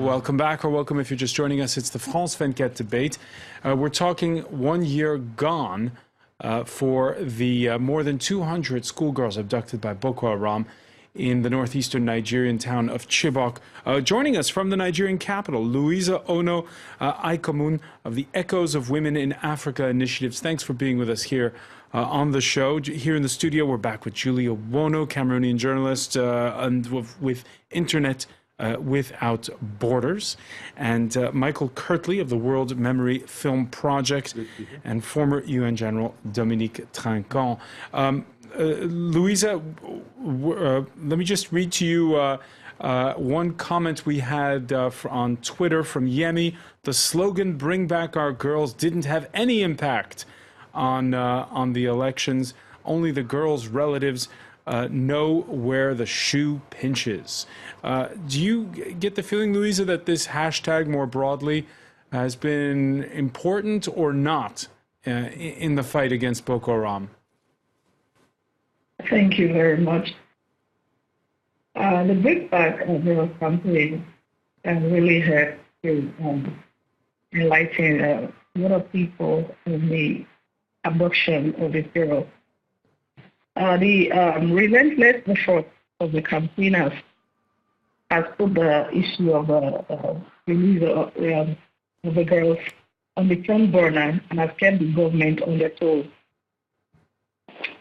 Welcome back, or welcome if you're just joining us. It's the France 24 debate. We're talking 1 year gone for the more than 200 schoolgirls abducted by Boko Haram in the northeastern Nigerian town of Chibok. Joining us from the Nigerian capital, Louisa Ono Aikomun of the Echoes of Women in Africa initiatives. Thanks for being with us here on the show. Here in the studio, we're back with Julia Wono, Cameroonian journalist, and with Internet Without Borders, and Michael Kirtley of the World Memory Film Project, and former UN General Dominique Trinquant. Louisa, let me just read to you one comment we had on Twitter from Yemi. The slogan, "Bring back our girls," didn't have any impact on the elections. Only the girls' relatives know where the shoe pinches. Do you get the feeling, Louisa, that this hashtag more broadly has been important or not in the fight against Boko Haram? Thank you very much. The Bring Back Our Girls campaign really helped to enlighten a lot of people on the abduction of the girls. The relentless effort of the campaigners has put the issue of release of the girls on the front burner and has kept the government on their toes.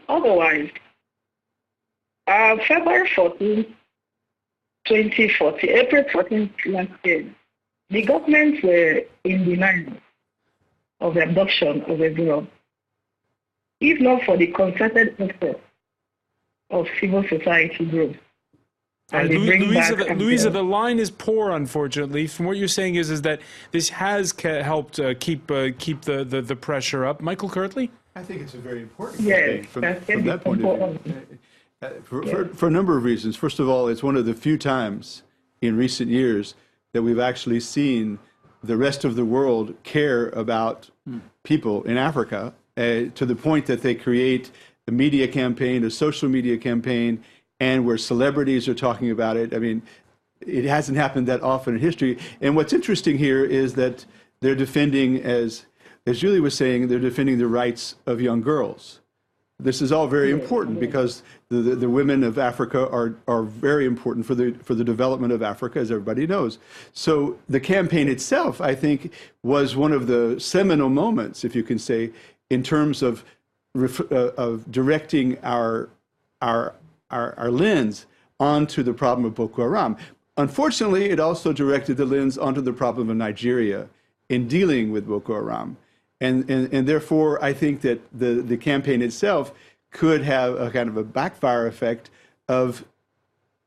Otherwise, February 14, 2014, April 14th last year, the government were in denial of the abduction of a girl, if not for the concerted effort of civil society groups. Louisa, the line is poor, unfortunately. From what you're saying is that this has helped keep the pressure up. Michael Kirtley? I think it's a very important campaign from that point of view. For a number of reasons. First of all, it's one of the few times in recent years that we've actually seen the rest of the world care about people in Africa to the point that they create a media campaign, a social media campaign, and where celebrities are talking about it. I mean, it hasn't happened that often in history. And what's interesting here is that they're defending, as Julie was saying, they're defending the rights of young girls. This is all very important because the women of Africa are very important for the development of Africa, as everybody knows. So the campaign itself, I think, was one of the seminal moments, if you can say, in terms of directing our lens onto the problem of Boko Haram. Unfortunately, it also directed the lens onto the problem of Nigeria in dealing with Boko Haram. And therefore, I think that the campaign itself could have a kind of a backfire effect of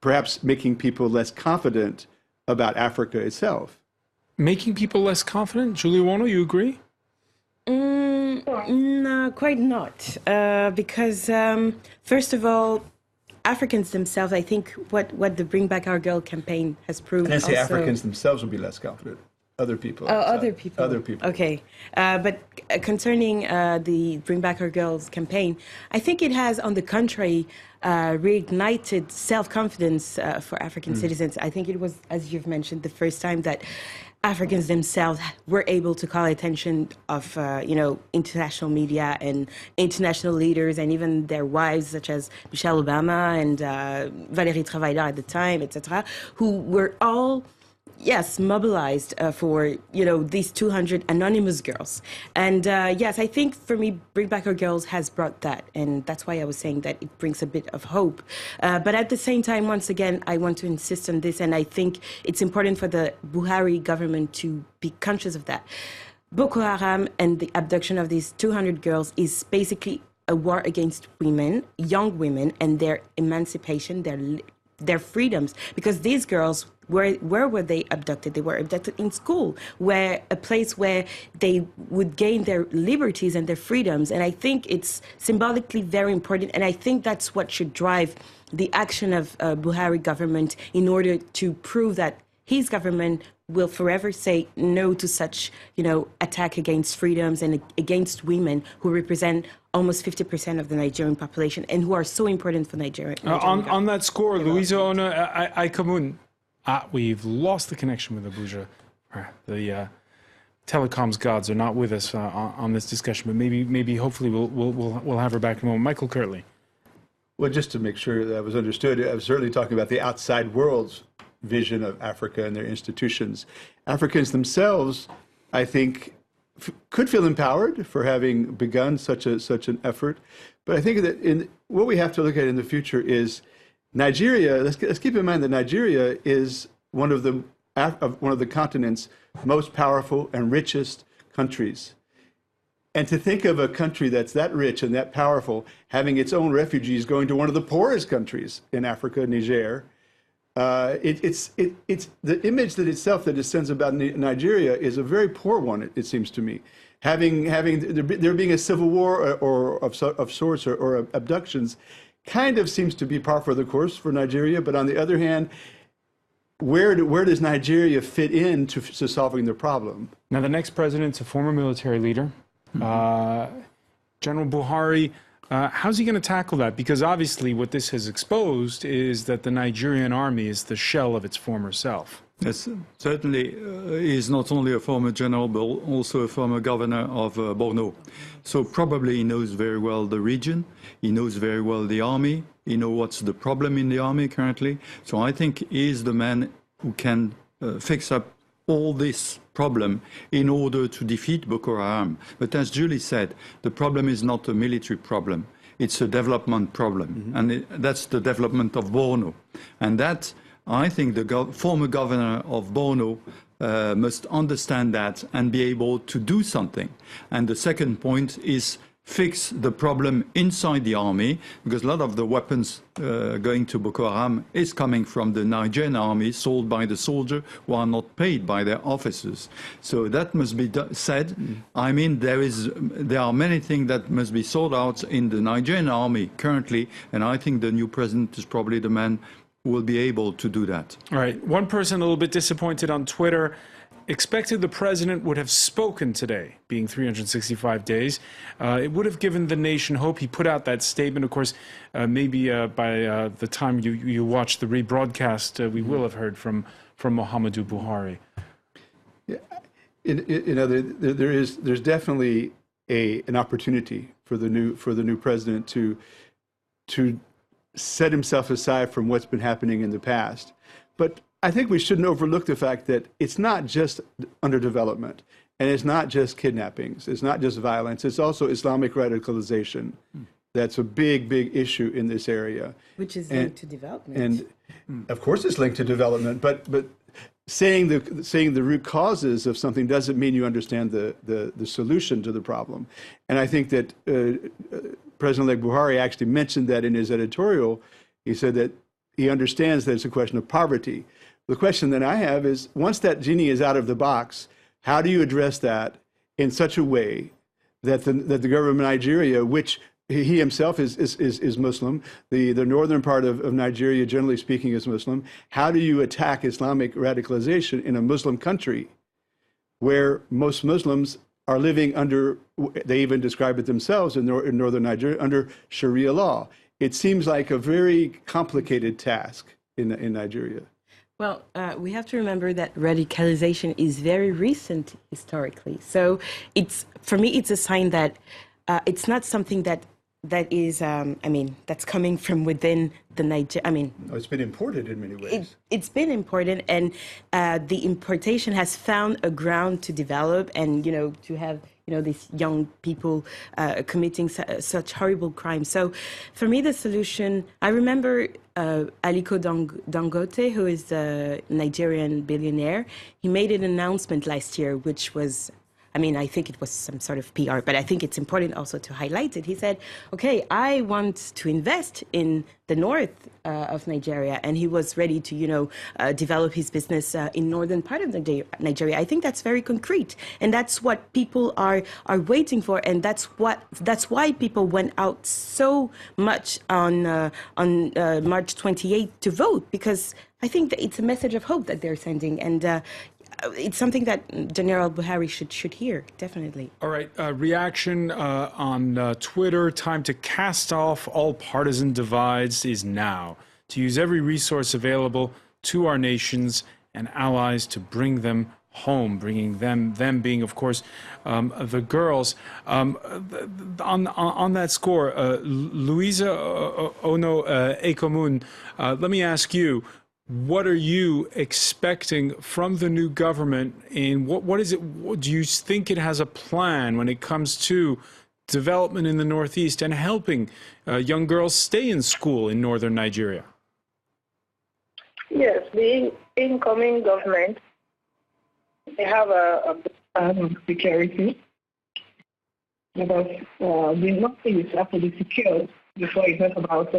perhaps making people less confident about Africa itself. Making people less confident? Julia Wono, you agree? No, quite not. Because, first of all, Africans themselves, I think what the Bring Back Our Girl campaign has proved. And I say Africans themselves will be less confident. Other people. Oh, other people. Other people. Okay. But concerning the Bring Back Our Girls campaign, I think it has, on the contrary, reignited self-confidence for African citizens. I think it was, as you've mentioned, the first time that Africans themselves were able to call attention of, international media and international leaders and even their wives, such as Michelle Obama and Valérie Travailleur at the time, etc., who were all, yes, mobilized for, these 200 anonymous girls. And yes, I think for me, Bring Back Our Girls has brought that. And that's why I was saying that it brings a bit of hope. But at the same time, once again, I want to insist on this. And I think it's important for the Buhari government to be conscious of that. Boko Haram and the abduction of these 200 girls is basically a war against women, young women, and their emancipation, their freedoms. Because these girls, where were they abducted? They were abducted in school, where a place where they would gain their liberties and their freedoms. And I think it's symbolically very important. And I think that's what should drive the action of Buhari government in order to prove that his government will forever say no to such, attack against freedoms and against women who represent almost 50% of the Nigerian population and who are so important for Nigeria. On that score, Louisa Ona Aikomun, We've lost the connection with Abuja. The telecoms gods are not with us on this discussion, but maybe hopefully we'll have her back in a moment. Michael Kirtley. Well, just to make sure that was understood, I was certainly talking about the outside world's vision of Africa and their institutions. Africans themselves, I think, could feel empowered for having begun such an effort. But I think that what we have to look at in the future is Nigeria. Let's keep in mind that Nigeria is one of the continent's most powerful and richest countries. And to think of a country that's that rich and that powerful having its own refugees going to one of the poorest countries in Africa, Niger, it's the image that itself that it sends about Nigeria is a very poor one. It seems to me, there being a civil war or of sorts or abductions, kind of seems to be par for the course for Nigeria. But on the other hand, where does Nigeria fit into solving the problem? Now, the next president's a former military leader, General Buhari. How's he going to tackle that? Because obviously what this has exposed is that the Nigerian army is the shell of its former self. Yes, certainly he is not only a former general, but also a former governor of Borno. So probably he knows very well the region, he knows very well the army, he knows what's the problem in the army currently. So I think he is the man who can fix up all this problem in order to defeat Boko Haram. But as Julie said, the problem is not a military problem, it's a development problem. And that's the development of Borno. And that, I think the former governor of Borno must understand that and be able to do something. And the second point is fix the problem inside the army, because a lot of the weapons going to Boko Haram is coming from the Nigerian army, sold by the soldier who are not paid by their officers. So that must be said. I mean, there are many things that must be sorted out in the Nigerian army currently, and I think the new president is probably the man who will be able to do that. All right. One person a little bit disappointed on Twitter expected the president would have spoken today, being 365 days. It would have given the nation hope. He put out that statement. Of course, maybe by the time you watch the rebroadcast, we will have heard from Muhammadu Buhari. Yeah, there's definitely an opportunity for the new president to set himself aside from what's been happening in the past, but I think we shouldn't overlook the fact that it's not just underdevelopment, and it's not just kidnappings, it's not just violence, it's also Islamic radicalization. That's a big, big issue in this area. Which is linked to development. And of course it's linked to development, but saying the root causes of something doesn't mean you understand the solution to the problem. And I think that President-elect Buhari actually mentioned that in his editorial. He said that he understands that it's a question of poverty. The question that I have is, once that genie is out of the box, how do you address that in such a way that the government of Nigeria, which he himself is Muslim, the northern part of Nigeria, generally speaking, is Muslim, how do you attack Islamic radicalization in a Muslim country where most Muslims are living under, they even describe it themselves in northern Nigeria, under Sharia law? It seems like a very complicated task in Nigeria. Well, we have to remember that radicalization is very recent historically. So for me, it's a sign that it's not something that is, that's coming from within the Nigeria. No, it's been imported in many ways. It's been imported, and the importation has found a ground to develop, and to have these young people committing such horrible crimes. So for me, the solution, I remember Aliko Dangote, who is a Nigerian billionaire. He made an announcement last year, which was, I think it was some sort of PR, but I think it's important also to highlight it. He said, okay, I want to invest in the north of Nigeria, and he was ready to, develop his business in northern part of Nigeria. I think that's very concrete, and that's what people are waiting for, and that's why people went out so much on March 28th to vote, because I think that it's a message of hope that they're sending, and it's something that General Buhari should hear, definitely. All right, reaction on Twitter. Time to cast off all partisan divides is now. To use every resource available to our nations and allies to bring them home, bringing them being, of course, the girls. On that score, Louisa Ono Ekomun, let me ask you, what are you expecting from the new government, and what is it? Do you think it has a plan when it comes to development in the Northeast and helping young girls stay in school in northern Nigeria? Yes, the incoming government, they have a plan of security, because the Northeast have to be secured before you talk about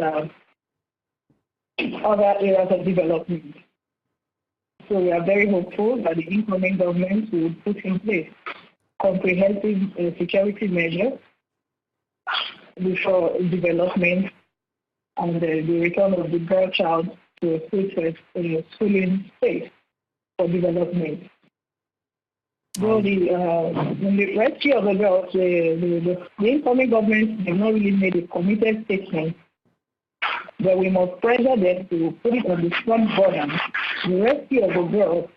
other areas of development. So we are very hopeful that the incoming government will put in place comprehensive security measures before development and the return of the girl child to a schooling space for development. Though in the rescue of the girls, the incoming government have not really made a committed statement, but we must pressure them to put it on the front burner. The rescue of the girls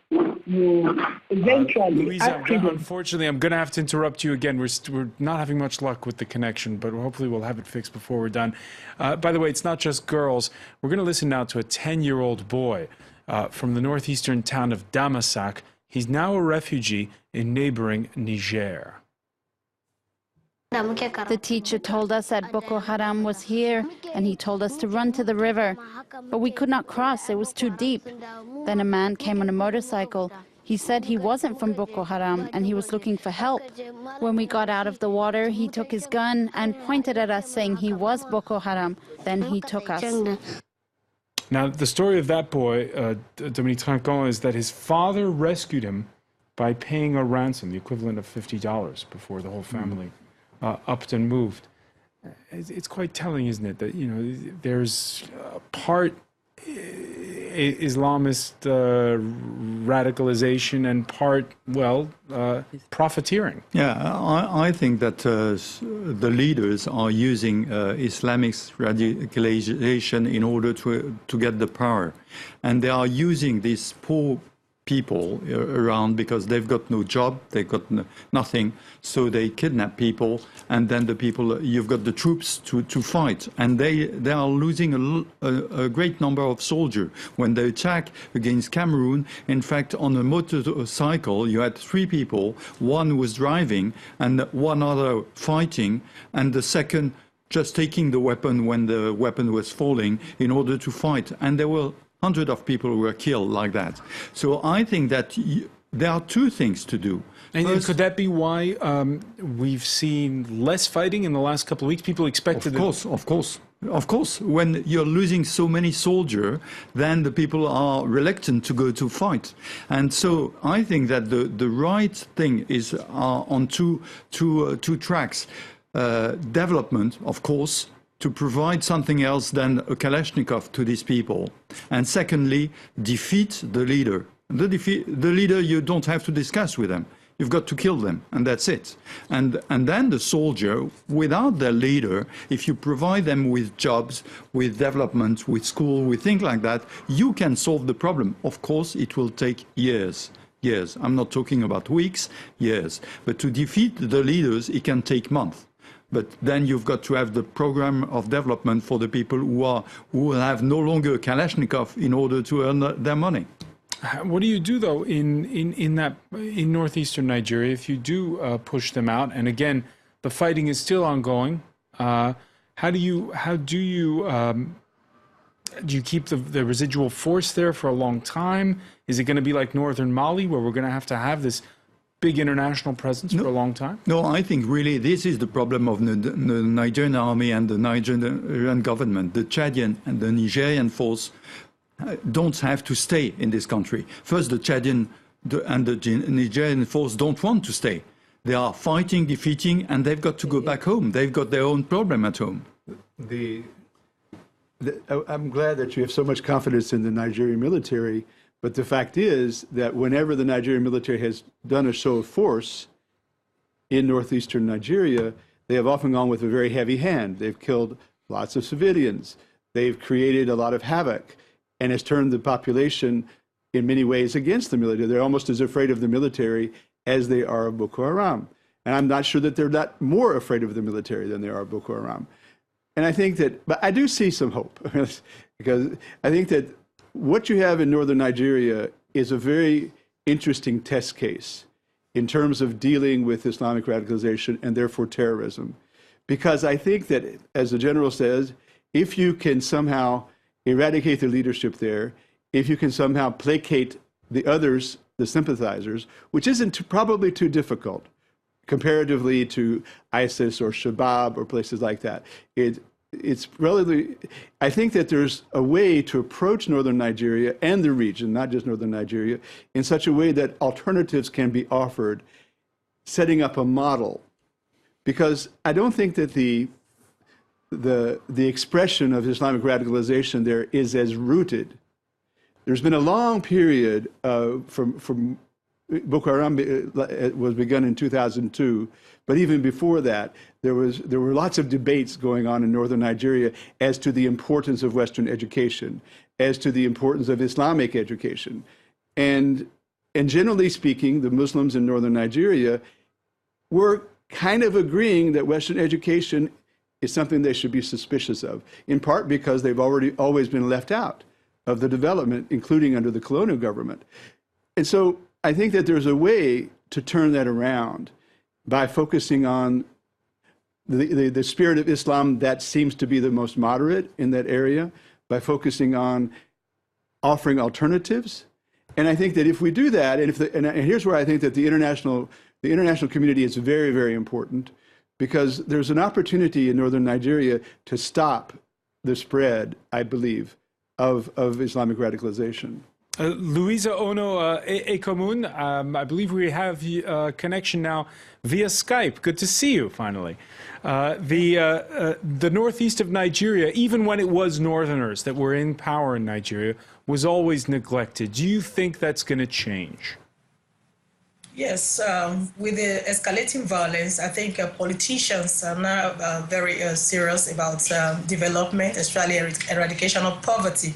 will eventually... Louisa, unfortunately, I'm going to have to interrupt you again. We're not having much luck with the connection, but hopefully we'll have it fixed before we're done. By the way, it's not just girls. We're going to listen now to a 10-year-old boy from the northeastern town of Damasak. He's now a refugee in neighboring Niger. The teacher told us that Boko Haram was here, and he told us to run to the river. But we could not cross, it was too deep. Then a man came on a motorcycle. He said he wasn't from Boko Haram, and he was looking for help. When we got out of the water, he took his gun and pointed at us, saying he was Boko Haram. Then he took us. Now, the story of that boy, Dominique Trancon, is that his father rescued him by paying a ransom, the equivalent of $50, before the whole family upped and moved. It's quite telling, isn't it, that, you know, there's part Islamist radicalization and part, well, profiteering. Yeah, I think that the leaders are using Islamic radicalization in order to get the power. And they are using these poor people around because they've got no job, they've got nothing, so they kidnap people, and then the people, you've got the troops to fight, and they are losing a great number of soldiers. When they attack against Cameroon, in fact, on a motorcycle, you had 3 people, one was driving, and one other fighting, and the second just taking the weapon when the weapon was falling in order to fight, and there were hundreds of people who were killed like that. So I think that there are 2 things to do. And could that be why we've seen less fighting in the last couple of weeks? People expected Of course. When you're losing so many soldiers, then the people are reluctant to go to fight. And so I think that the right thing is on two tracks. Development, of course, to provide something else than a Kalashnikov to these people. And secondly, defeat the leader. The leader, you don't have to discuss with them. You've got to kill them, and that's it. And then the soldier, without their leader, if you provide them with jobs, with development, with school, with things like that, you can solve the problem. Of course, it will take years. Years. I'm not talking about weeks, years. But to defeat the leaders, it can take months. But then you've got to have the program of development for the people who have no longer a Kalashnikov in order to earn their money. What do you do though in northeastern Nigeria if you do push them out? And again, the fighting is still ongoing. How do you keep the residual force there for a long time? Is it going to be like northern Mali, where we're going to have this big international presence for a long time? No, I think really this is the problem of the Nigerian army and the Nigerian government. The Chadian and the Nigerian force don't have to stay in this country. First, the Chadian and the Nigerian force don't want to stay. They are fighting, defeating, and they've got to go back home. They've got their own problem at home. I'm glad that you have so much confidence in the Nigerian military. But the fact is that whenever the Nigerian military has done a show of force in northeastern Nigeria, they have often gone with a very heavy hand. They've killed lots of civilians. They've created a lot of havoc. and has turned the population in many ways against the military. They're almost as afraid of the military as they are of Boko Haram. And I'm not sure that they're not more afraid of the military than they are of Boko Haram. And I think that, but I do see some hope, because I think that what you have in northern Nigeria is a very interesting test case in terms of dealing with Islamic radicalization and therefore terrorism. Because I think that, as the general says, if you can somehow eradicate the leadership there, if you can somehow placate the others, the sympathizers, which isn't probably too difficult comparatively to ISIS or Shabab or places like that. It's relatively, I think that there's a way to approach northern Nigeria and the region, not just northern Nigeria, in such a way that alternatives can be offered, setting up a model. Because I don't think that the expression of Islamic radicalization there is as rooted. There's been a long period from Boko Haram was begun in 2002, but even before that, there were lots of debates going on in northern Nigeria as to the importance of Western education, as to the importance of Islamic education. And generally speaking, the Muslims in northern Nigeria were kind of agreeing that Western education is something they should be suspicious of, in part because they've always been left out of the development, including under the colonial government. And so I think that there's a way to turn that around by focusing on the spirit of Islam that seems to be the most moderate in that area, by focusing on offering alternatives. And I think that if we do that, and here's where I think that the international community is very, very important, because there's an opportunity in northern Nigeria to stop the spread, I believe, of Islamic radicalization. Louisa Ono Ekomun, I believe we have a connection now via Skype. Good to see you, finally. The northeast of Nigeria, even when it was northerners that were in power in Nigeria, was always neglected. Do you think that's going to change? Yes, with the escalating violence, I think politicians are now very serious about development, especially eradication of poverty,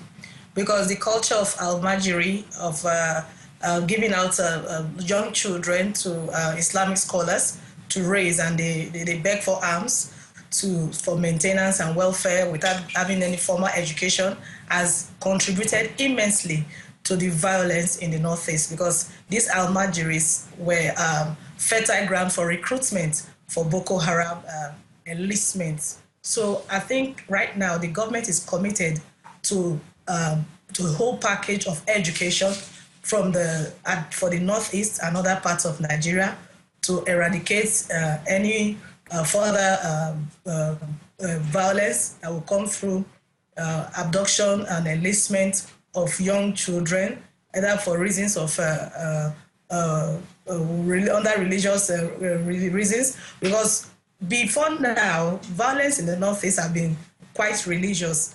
because the culture of al-Majiri, of giving out young children to Islamic scholars to raise, and they beg for alms for maintenance and welfare without having any formal education, has contributed immensely to the violence in the Northeast, because these al-Majiris were fertile ground for recruitment for Boko Haram enlistment. So I think right now the government is committed to a whole package of education for the Northeast and other parts of Nigeria to eradicate any further violence that will come through abduction and enlistment of young children, either for reasons of under religious reasons. Because before now, violence in the Northeast have been quite religious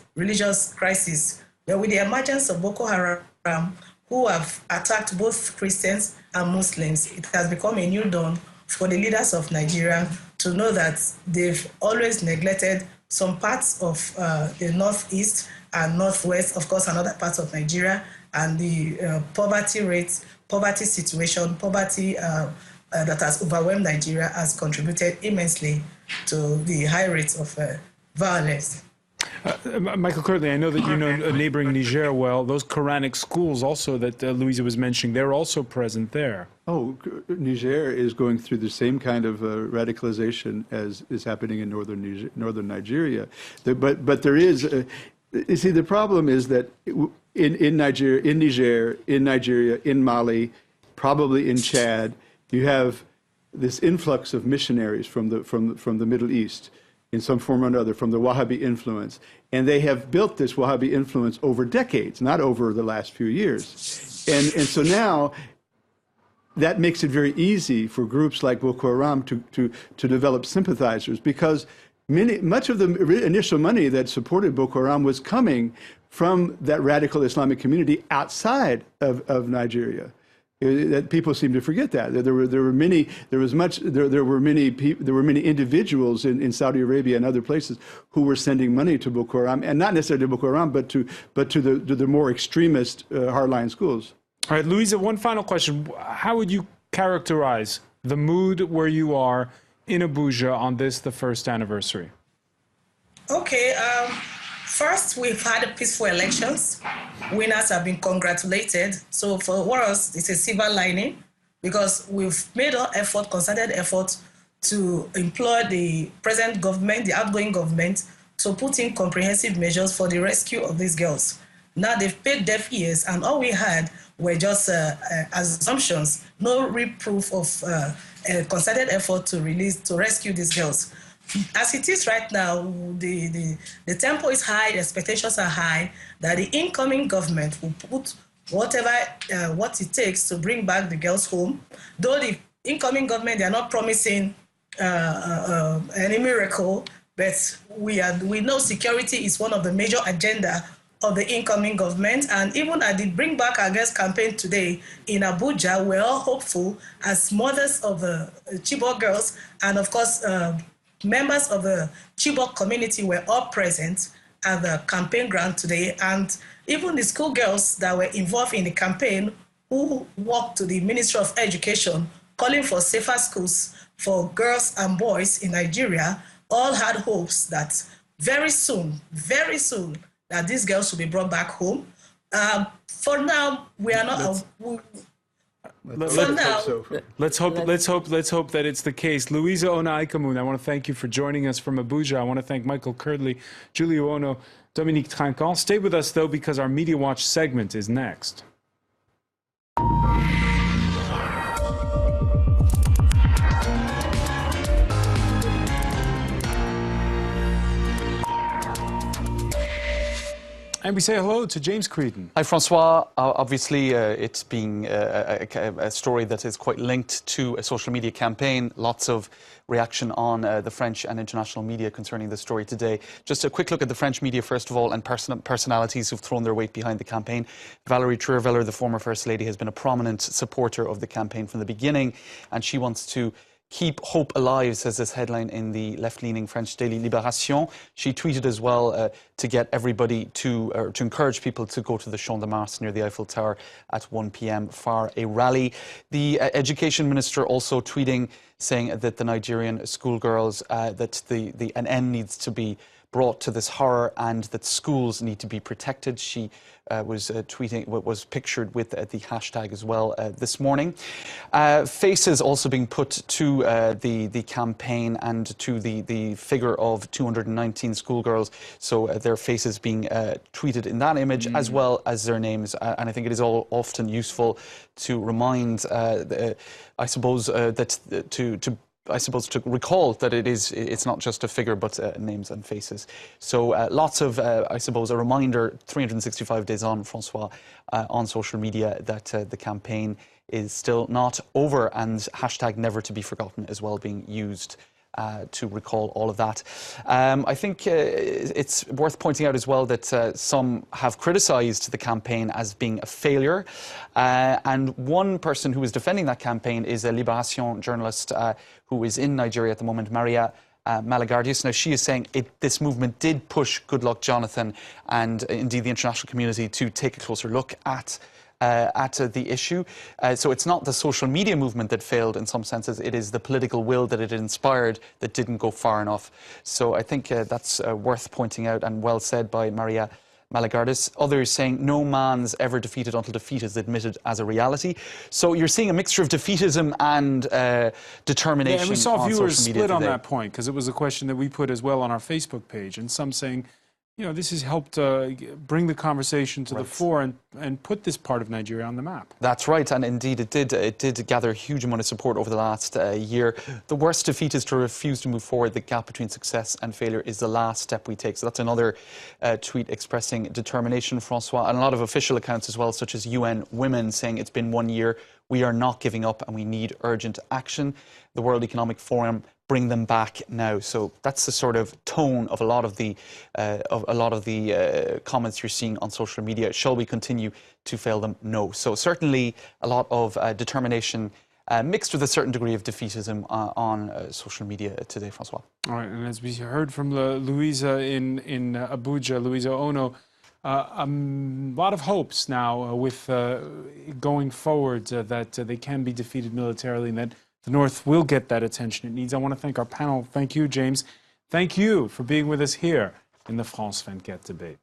crisis. But with the emergence of Boko Haram, who have attacked both Christians and Muslims, it has become a new dawn for the leaders of Nigeria to know that they've always neglected some parts of the Northeast and Northwest, of course, and other parts of Nigeria, and the poverty rates, poverty situation, poverty that has overwhelmed Nigeria has contributed immensely to the high rates of violence. Michael Kirtley, I know that you know neighboring Niger well. Those Quranic schools also that Louisa was mentioning, they're also present there. Oh, Niger is going through the same kind of radicalization as is happening in northern Nigeria. But there is, you see, the problem is that in Niger, in Mali, probably in Chad, you have this influx of missionaries from the Middle East, in some form or another, from the Wahhabi influence. And they have built this Wahhabi influence over decades, not over the last few years. And so now that makes it very easy for groups like Boko Haram to develop sympathizers, because much of the initial money that supported Boko Haram was coming from that radical Islamic community outside of Nigeria. That people seem to forget that there were many individuals in Saudi Arabia and other places who were sending money to Boko Haram, and not necessarily to Boko Haram, but to the more extremist hardline schools. All right, Louisa, one final question. How would you characterize the mood where you are in Abuja on this, the first anniversary? Okay. First, we've had peaceful elections. Winners have been congratulated. So for us, it's a silver lining because we've made an effort, concerted effort, to employ the present government, the outgoing government, to put in comprehensive measures for the rescue of these girls. Now they've paid deaf ears, and all we had were just assumptions, no real proof of a concerted effort to rescue these girls. As it is right now, the tempo is high, the expectations are high, that the incoming government will put what it takes to bring back the girls home. Though the incoming government, they are not promising any miracle, but we know security is one of the major agenda of the incoming government. And even at the Bring Back Our Girls campaign today in Abuja, we're all hopeful as mothers of the Chibok girls and of course members of the Chibok community were all present at the campaign ground today, and even the schoolgirls that were involved in the campaign who walked to the Ministry of Education calling for safer schools for girls and boys in Nigeria all had hopes that very soon, that these girls will be brought back home. For now, we are not... Let's hope that it's the case. Louisa Ona-Aikamoun, I want to thank you for joining us from Abuja. I want to thank Michael Curdley, Julio Ono, Dominique Trinquant. Stay with us, though, because our Media Watch segment is next. And we say hello to James Creedon. Hi, Francois. Obviously, it's being a story that is quite linked to a social media campaign. Lots of reaction on the French and international media concerning the story today. Just a quick look at the French media, first of all, and personalities who've thrown their weight behind the campaign. Valérie Trierweiler, the former First Lady, has been a prominent supporter of the campaign from the beginning, and she wants to keep hope alive, says this headline in the left-leaning French daily Libération. She tweeted as well to get everybody to encourage people to go to the Champ de Mars near the Eiffel Tower at 1 p.m. for a rally. The Education Minister also tweeting, saying that the Nigerian schoolgirls, that an end needs to be brought to this horror and that schools need to be protected. She was pictured with the hashtag as well this morning. Faces also being put to the campaign and to the figure of 219 schoolgirls. So their faces being tweeted in that image as well as their names. And I think it is all often useful to remind, I suppose, to recall that it's not just a figure, but names and faces. So lots of, I suppose, a reminder 365 days on, Francois, on social media that the campaign is still not over, and hashtag never to be forgotten as well being used to recall all of that. I think it's worth pointing out as well that some have criticised the campaign as being a failure. And one person who is defending that campaign is a Libération journalist who is in Nigeria at the moment, Maria Malagardius. Now, she is saying this movement did push Goodluck Jonathan and indeed the international community to take a closer look at the issue. So it's not the social media movement that failed in some senses, it is the political will that it inspired that didn't go far enough. So I think that's worth pointing out, and well said by Maria Malagardis. Others saying no man's ever defeated until defeat is admitted as a reality. So you're seeing a mixture of defeatism and determination. Yeah, and we saw viewers split on today. that point, because it was a question that we put as well on our Facebook page, and some saying, you know, this has helped bring the conversation to the fore and put this part of Nigeria on the map. That's right, and indeed it did gather a huge amount of support over the last year. The worst defeat is to refuse to move forward. The gap between success and failure is the last step we take. So that's another tweet expressing determination, Francois, and a lot of official accounts as well, such as UN Women saying it's been 1 year. We are not giving up, and we need urgent action. The World Economic Forum, bring them back now. So that's the sort of tone of a lot of the comments you're seeing on social media. Shall we continue to fail them? No. So certainly a lot of determination mixed with a certain degree of defeatism on social media today, Francois. All right, and as we heard from Louisa in Abuja, Louisa Ono, a lot of hopes now with going forward that they can be defeated militarily and that the North will get that attention it needs. I want to thank our panel. Thank you, James. Thank you for being with us here in the France 24 debate.